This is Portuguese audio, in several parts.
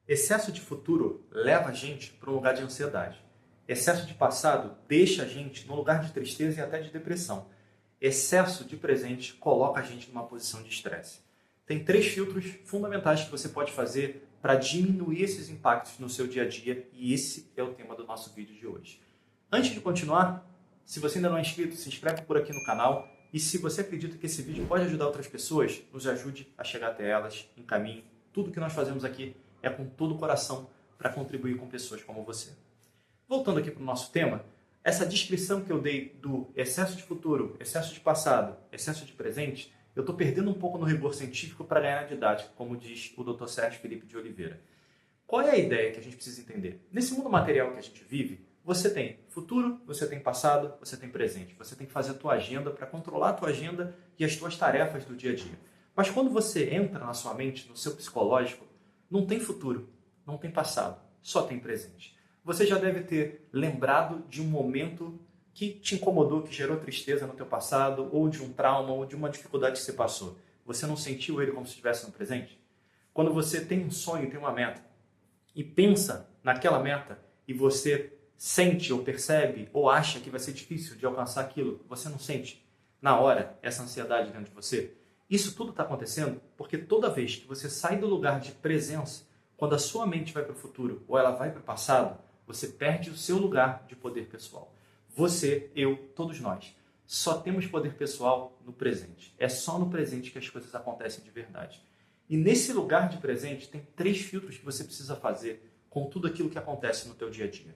Excesso de futuro leva a gente para um lugar de ansiedade. Excesso de passado deixa a gente num lugar de tristeza e até de depressão. Excesso de presente coloca a gente numa posição de estresse. Tem 3 filtros fundamentais que você pode fazer para diminuir esses impactos no seu dia a dia e esse é o tema do nosso vídeo de hoje. Antes de continuar, se você ainda não é inscrito, se inscreve por aqui no canal e se você acredita que esse vídeo pode ajudar outras pessoas, nos ajude a chegar até elas, encaminhe. Tudo que nós fazemos aqui é com todo o coração para contribuir com pessoas como você. Voltando aqui para o nosso tema, essa descrição que eu dei do excesso de futuro, excesso de passado, excesso de presente, eu estou perdendo um pouco no rigor científico para ganhar na didática, como diz o Dr. Sérgio Felipe de Oliveira. Qual é a ideia que a gente precisa entender? Nesse mundo material que a gente vive, você tem futuro, você tem passado, você tem presente. Você tem que fazer a tua agenda para controlar a tua agenda e as tuas tarefas do dia a dia. Mas quando você entra na sua mente, no seu psicológico, não tem futuro, não tem passado, só tem presente. Você já deve ter lembrado de um momento que te incomodou, que gerou tristeza no teu passado, ou de um trauma, ou de uma dificuldade que você passou. Você não sentiu ele como se estivesse no presente? Quando você tem um sonho, tem uma meta, e pensa naquela meta, e você sente ou percebe, ou acha que vai ser difícil de alcançar aquilo, você não sente na hora essa ansiedade dentro de você? Isso tudo está acontecendo porque toda vez que você sai do lugar de presença, quando a sua mente vai para o futuro ou ela vai para o passado, você perde o seu lugar de poder pessoal. Você, eu, todos nós, só temos poder pessoal no presente. É só no presente que as coisas acontecem de verdade. E nesse lugar de presente tem 3 filtros que você precisa fazer com tudo aquilo que acontece no teu dia a dia.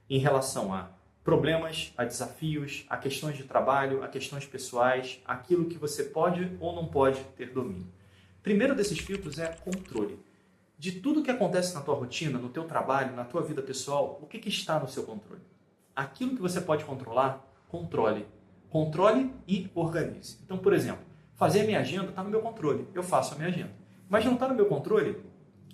Em relação a problemas, a desafios, a questões de trabalho, a questões pessoais, aquilo que você pode ou não pode ter domínio. Primeiro desses filtros é controle. De tudo que acontece na tua rotina, no teu trabalho, na tua vida pessoal, o que está no seu controle? Aquilo que você pode controlar, controle. Controle e organize. Então, por exemplo, fazer a minha agenda está no meu controle. Eu faço a minha agenda. Mas não está no meu controle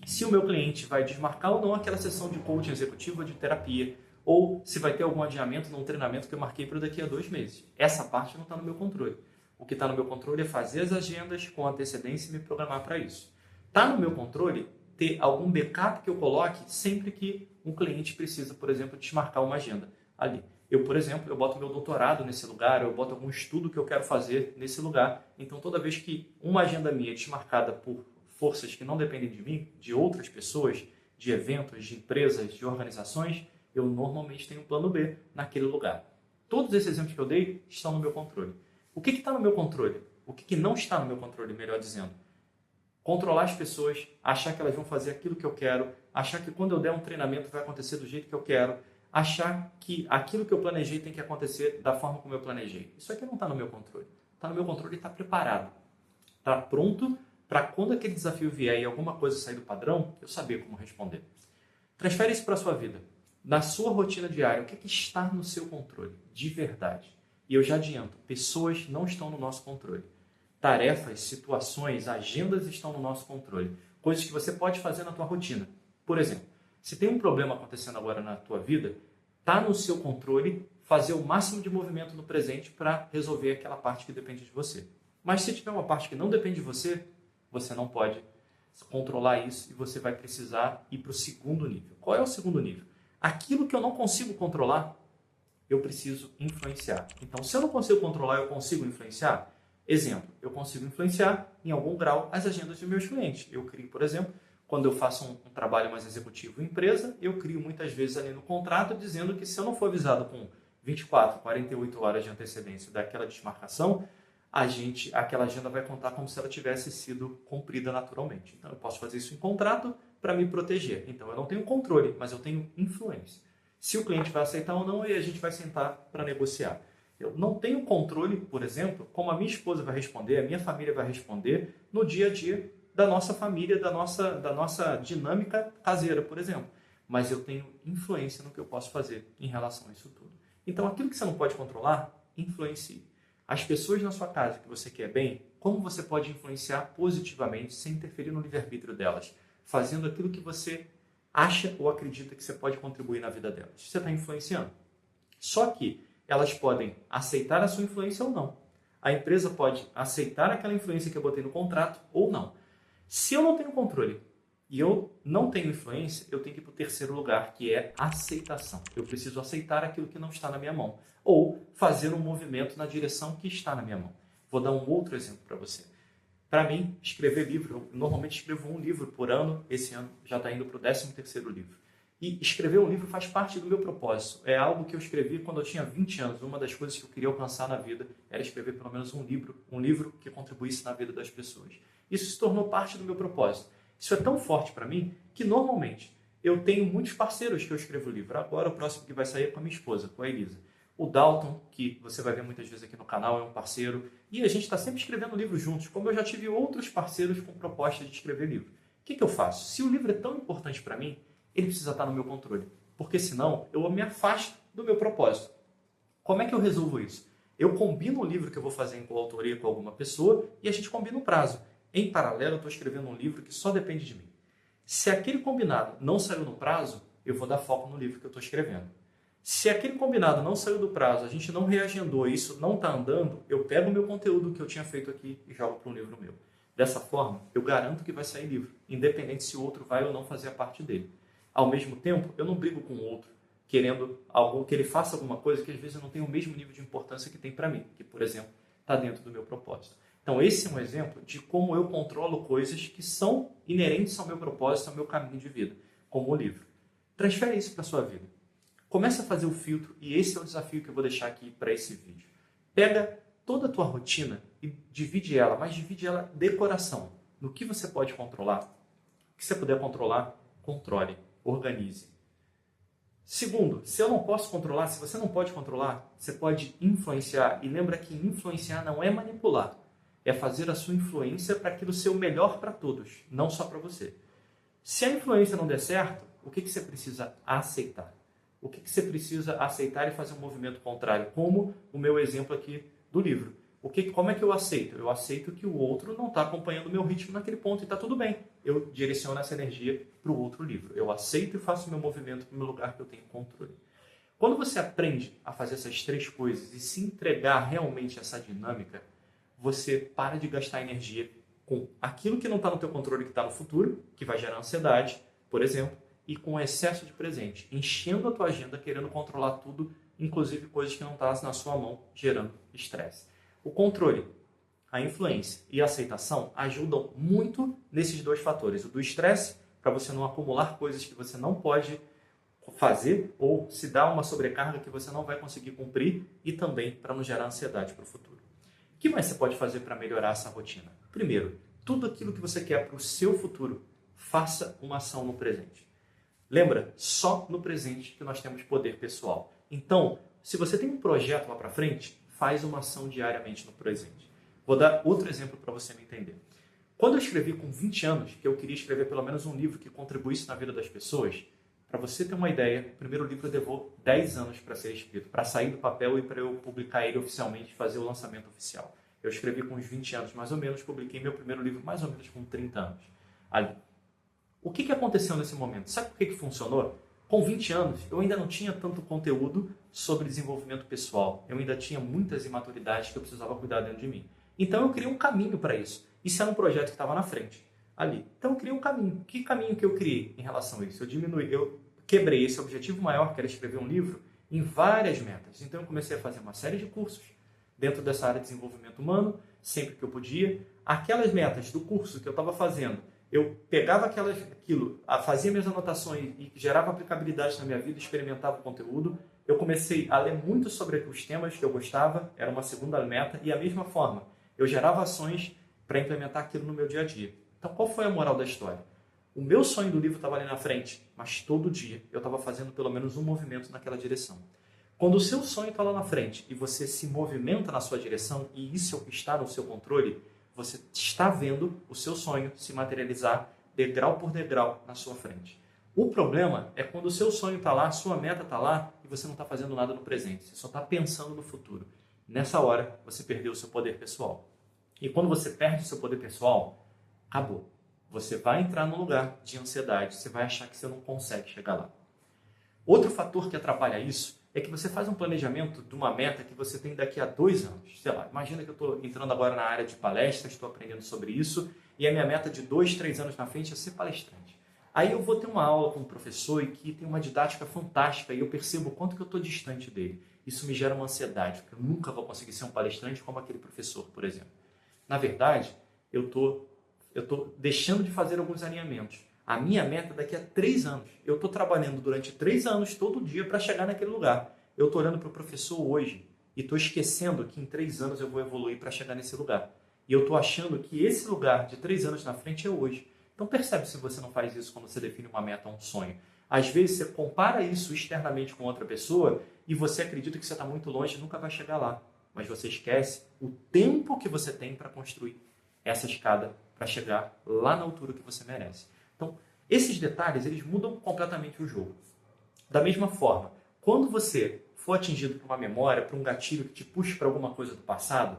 se o meu cliente vai desmarcar ou não aquela sessão de coaching executivo ou de terapia, ou se vai ter algum adiamento num treinamento que eu marquei para daqui a 2 meses. Essa parte não está no meu controle. O que está no meu controle é fazer as agendas com antecedência e me programar para isso. Está no meu controle ter algum backup que eu coloque sempre que um cliente precisa, por exemplo, desmarcar uma agenda ali. Eu, por exemplo, eu boto meu doutorado nesse lugar, eu boto algum estudo que eu quero fazer nesse lugar. Então, toda vez que uma agenda minha é desmarcada por forças que não dependem de mim, de outras pessoas, de eventos, de empresas, de organizações, eu normalmente tenho um plano B naquele lugar. Todos esses exemplos que eu dei estão no meu controle. O que está no meu controle? O que não está no meu controle, melhor dizendo? Controlar as pessoas, achar que elas vão fazer aquilo que eu quero, achar que quando eu der um treinamento vai acontecer do jeito que eu quero, achar que aquilo que eu planejei tem que acontecer da forma como eu planejei. Isso aqui não está no meu controle. Está no meu controle e está preparado. Está pronto para quando aquele desafio vier e alguma coisa sair do padrão, eu saber como responder. Transfere isso para a sua vida. Na sua rotina diária, o que está no seu controle, de verdade? E eu já adianto, pessoas não estão no nosso controle. Tarefas, situações, agendas estão no nosso controle. Coisas que você pode fazer na tua rotina. Por exemplo, se tem um problema acontecendo agora na tua vida, está no seu controle fazer o máximo de movimento no presente para resolver aquela parte que depende de você. Mas se tiver uma parte que não depende de você, você não pode controlar isso e você vai precisar ir para o segundo nível. Qual é o segundo nível? Aquilo que eu não consigo controlar, eu preciso influenciar. Então, se eu não consigo controlar, eu consigo influenciar? Exemplo, eu consigo influenciar em algum grau as agendas dos meus clientes. Eu crio, por exemplo, quando eu faço um trabalho mais executivo em empresa, eu crio muitas vezes ali no contrato dizendo que se eu não for avisado com 24, 48 horas de antecedência daquela desmarcação, aquela agenda vai contar como se ela tivesse sido cumprida naturalmente. Então, eu posso fazer isso em contrato para me proteger. Então, eu não tenho controle, mas eu tenho influência. Se o cliente vai aceitar ou não, aí a gente vai sentar para negociar. Eu não tenho controle, por exemplo, como a minha esposa vai responder, a minha família vai responder no dia a dia da nossa família, da nossa dinâmica caseira, por exemplo. Mas eu tenho influência no que eu posso fazer em relação a isso tudo. Então, aquilo que você não pode controlar, influencie. As pessoas na sua casa que você quer bem, como você pode influenciar positivamente sem interferir no livre-arbítrio delas? Fazendo aquilo que você acha ou acredita que você pode contribuir na vida delas. Você está influenciando. Só que elas podem aceitar a sua influência ou não. A empresa pode aceitar aquela influência que eu botei no contrato ou não. Se eu não tenho controle e eu não tenho influência, eu tenho que ir para o terceiro lugar, que é aceitação. Eu preciso aceitar aquilo que não está na minha mão, ou fazer um movimento na direção que está na minha mão. Vou dar um outro exemplo para você. Para mim, escrever livro, eu normalmente escrevo um livro por ano, esse ano já está indo para o 13º livro. E escrever um livro faz parte do meu propósito. É algo que eu escrevi quando eu tinha 20 anos. Uma das coisas que eu queria alcançar na vida era escrever pelo menos um livro que contribuísse na vida das pessoas. Isso se tornou parte do meu propósito. Isso é tão forte para mim que normalmente eu tenho muitos parceiros que eu escrevo livro. Agora o próximo que vai sair é com a minha esposa, com a Elisa. O Dalton, que você vai ver muitas vezes aqui no canal, é um parceiro. E a gente está sempre escrevendo livros juntos, como eu já tive outros parceiros com proposta de escrever livro. O que eu faço? Se o livro é tão importante para mim, ele precisa estar no meu controle. Porque senão eu me afasto do meu propósito. Como é que eu resolvo isso? Eu combino o livro que eu vou fazer em coautoria com alguma pessoa e a gente combina o prazo. Em paralelo, eu estou escrevendo um livro que só depende de mim. Se aquele combinado não saiu no prazo, eu vou dar foco no livro que eu estou escrevendo. Se aquele combinado não saiu do prazo, a gente não reagendou, isso não está andando, eu pego o meu conteúdo que eu tinha feito aqui e jogo para um livro meu. Dessa forma, eu garanto que vai sair livro, independente se o outro vai ou não fazer a parte dele. Ao mesmo tempo, eu não brigo com o outro, querendo que ele faça alguma coisa que às vezes eu não tenho o mesmo nível de importância que tem para mim, que, por exemplo, está dentro do meu propósito. Então, esse é um exemplo de como eu controlo coisas que são inerentes ao meu propósito, ao meu caminho de vida, como o livro. Transfere isso para a sua vida. Comece a fazer o filtro, e esse é o desafio que eu vou deixar aqui para esse vídeo. Pega toda a tua rotina e divide ela, mas divide ela de coração. No que você pode controlar, o que você puder controlar, controle, organize. Segundo, se eu não posso controlar, se você não pode controlar, você pode influenciar. E lembra que influenciar não é manipular, é fazer a sua influência para aquilo ser o melhor para todos, não só para você. Se a influência não der certo, o que você precisa aceitar? O que você precisa aceitar e fazer um movimento contrário? Como o meu exemplo aqui do livro. Como é que eu aceito? Eu aceito que o outro não está acompanhando o meu ritmo naquele ponto e está tudo bem. Eu direciono essa energia para o outro livro. Eu aceito e faço o meu movimento para o meu lugar que eu tenho controle. Quando você aprende a fazer essas três coisas e se entregar realmente a essa dinâmica, você para de gastar energia com aquilo que não está no teu controle, que está no futuro, que vai gerar ansiedade, por exemplo, e com excesso de presente, enchendo a tua agenda, querendo controlar tudo, inclusive coisas que não estão na sua mão, gerando estresse. O controle, a influência e a aceitação ajudam muito nesses dois fatores. O do estresse, para você não acumular coisas que você não pode fazer ou se dar uma sobrecarga que você não vai conseguir cumprir, e também para não gerar ansiedade para o futuro. O que mais você pode fazer para melhorar essa rotina? Primeiro, tudo aquilo que você quer para o seu futuro, faça uma ação no presente. Lembra, só no presente que nós temos poder pessoal. Então, se você tem um projeto lá para frente, faz uma ação diariamente no presente. Vou dar outro exemplo para você me entender. Quando eu escrevi com 20 anos, que eu queria escrever pelo menos um livro que contribuísse na vida das pessoas, para você ter uma ideia, o primeiro livro levou 10 anos para ser escrito, para sair do papel e para eu publicar ele oficialmente, fazer o lançamento oficial. Eu escrevi com uns 20 anos, mais ou menos, publiquei meu primeiro livro mais ou menos com 30 anos. Ali. O que aconteceu nesse momento? Sabe por que funcionou? Com 20 anos, eu ainda não tinha tanto conteúdo sobre desenvolvimento pessoal. Eu ainda tinha muitas imaturidades que eu precisava cuidar dentro de mim. Então, eu criei um caminho para isso. Isso era um projeto que estava na frente, ali. Então, eu criei um caminho. Que caminho que eu criei em relação a isso? Eu quebrei esse objetivo maior, que era escrever um livro, em várias metas. Então, eu comecei a fazer uma série de cursos dentro dessa área de desenvolvimento humano, sempre que eu podia. Aquelas metas do curso que eu estava fazendo, eu pegava aquilo, fazia minhas anotações e gerava aplicabilidade na minha vida, experimentava o conteúdo. Eu comecei a ler muito sobre os temas que eu gostava, era uma segunda meta, e a mesma forma, eu gerava ações para implementar aquilo no meu dia a dia. Então, qual foi a moral da história? O meu sonho do livro estava ali na frente, mas todo dia eu estava fazendo pelo menos um movimento naquela direção. Quando o seu sonho está lá na frente e você se movimenta na sua direção, e isso está no seu controle, você está vendo o seu sonho se materializar degrau por degrau na sua frente. O problema é quando o seu sonho está lá, a sua meta está lá e você não está fazendo nada no presente. Você só está pensando no futuro. Nessa hora, você perdeu o seu poder pessoal. E quando você perde o seu poder pessoal, acabou. Você vai entrar num lugar de ansiedade. Você vai achar que você não consegue chegar lá. Outro fator que atrapalha isso é que você faz um planejamento de uma meta que você tem daqui a 2 anos. Sei lá, imagina que eu estou entrando agora na área de palestras, estou aprendendo sobre isso, e a minha meta de 2, 3 anos na frente é ser palestrante. Aí eu vou ter uma aula com um professor e que tem uma didática fantástica e eu percebo o quanto que eu estou distante dele. Isso me gera uma ansiedade, porque eu nunca vou conseguir ser um palestrante como aquele professor, por exemplo. Na verdade, eu tô deixando de fazer alguns alinhamentos. A minha meta daqui a 3 anos. Eu estou trabalhando durante 3 anos todo dia para chegar naquele lugar. Eu estou olhando para o professor hoje e estou esquecendo que em 3 anos eu vou evoluir para chegar nesse lugar. E eu estou achando que esse lugar de 3 anos na frente é hoje. Então percebe se você não faz isso quando você define uma meta ou um sonho. Às vezes você compara isso externamente com outra pessoa e você acredita que você está muito longe e nunca vai chegar lá. Mas você esquece o tempo que você tem para construir essa escada para chegar lá na altura que você merece. Então, esses detalhes, eles mudam completamente o jogo. Da mesma forma, quando você for atingido por uma memória, por um gatilho que te puxe para alguma coisa do passado,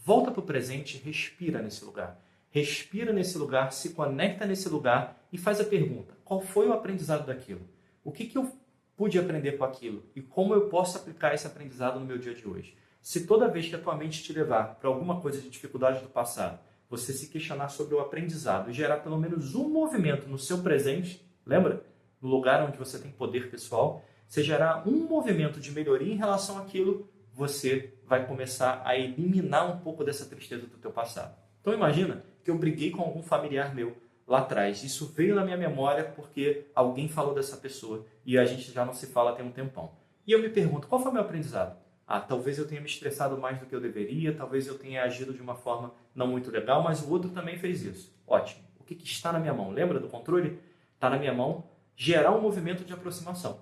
volta para o presente e respira nesse lugar. Respira nesse lugar, se conecta nesse lugar e faz a pergunta: qual foi o aprendizado daquilo? O que eu pude aprender com aquilo? E como eu posso aplicar esse aprendizado no meu dia de hoje? Se toda vez que a tua mente te levar para alguma coisa de dificuldade do passado, você se questionar sobre o aprendizado e gerar pelo menos um movimento no seu presente, lembra? No lugar onde você tem poder pessoal, você gerar um movimento de melhoria em relação àquilo, você vai começar a eliminar um pouco dessa tristeza do teu passado. Então imagina que eu briguei com algum familiar meu lá atrás. Isso veio na minha memória porque alguém falou dessa pessoa e a gente já não se fala tem um tempão. E eu me pergunto, qual foi o meu aprendizado? Talvez eu tenha me estressado mais do que eu deveria, talvez eu tenha agido de uma forma não muito legal, mas o outro também fez isso. Ótimo. O que está na minha mão? Lembra do controle? Está na minha mão gerar um movimento de aproximação.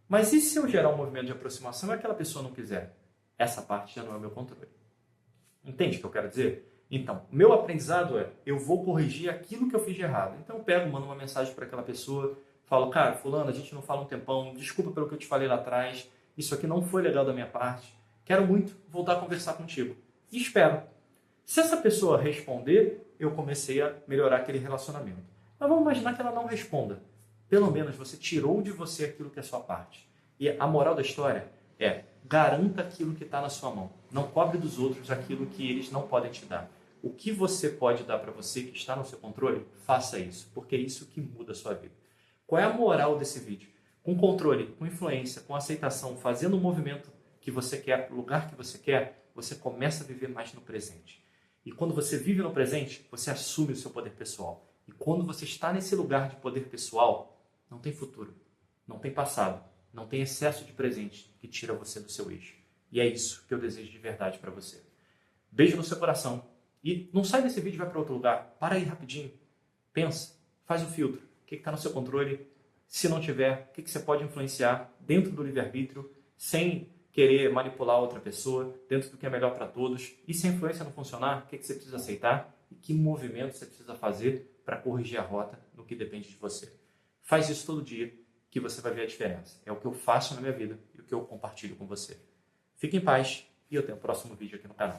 Mas e se eu gerar um movimento de aproximação e aquela pessoa não quiser? Essa parte já não é o meu controle. Entende o que eu quero dizer? Então, o meu aprendizado é, eu vou corrigir aquilo que eu fiz de errado. Então eu pego, mando uma mensagem para aquela pessoa, falo, cara, fulano, a gente não fala um tempão, desculpa pelo que eu te falei lá atrás, isso aqui não foi legal da minha parte, quero muito voltar a conversar contigo. E espero. Se essa pessoa responder, eu comecei a melhorar aquele relacionamento. Mas vamos imaginar que ela não responda. Pelo menos você tirou de você aquilo que é sua parte. E a moral da história é, garanta aquilo que está na sua mão. Não cobre dos outros aquilo que eles não podem te dar. O que você pode dar para você que está no seu controle, faça isso, porque é isso que muda a sua vida. Qual é a moral desse vídeo? Com controle, com influência, com aceitação, fazendo o movimento que você quer, o lugar que você quer, você começa a viver mais no presente. E quando você vive no presente, você assume o seu poder pessoal. E quando você está nesse lugar de poder pessoal, não tem futuro, não tem passado, não tem excesso de presente que tira você do seu eixo. E é isso que eu desejo de verdade para você. Beijo no seu coração. E não sai desse vídeo e vai para outro lugar. Para aí rapidinho. Pensa. Faz um filtro. O que está no seu controle? Se não tiver, o que você pode influenciar dentro do livre-arbítrio, sem querer manipular outra pessoa, dentro do que é melhor para todos. E se a influência não funcionar, o que você precisa aceitar? E que movimento você precisa fazer para corrigir a rota no que depende de você. Faz isso todo dia que você vai ver a diferença. É o que eu faço na minha vida e o que eu compartilho com você. Fique em paz e até o próximo vídeo aqui no canal.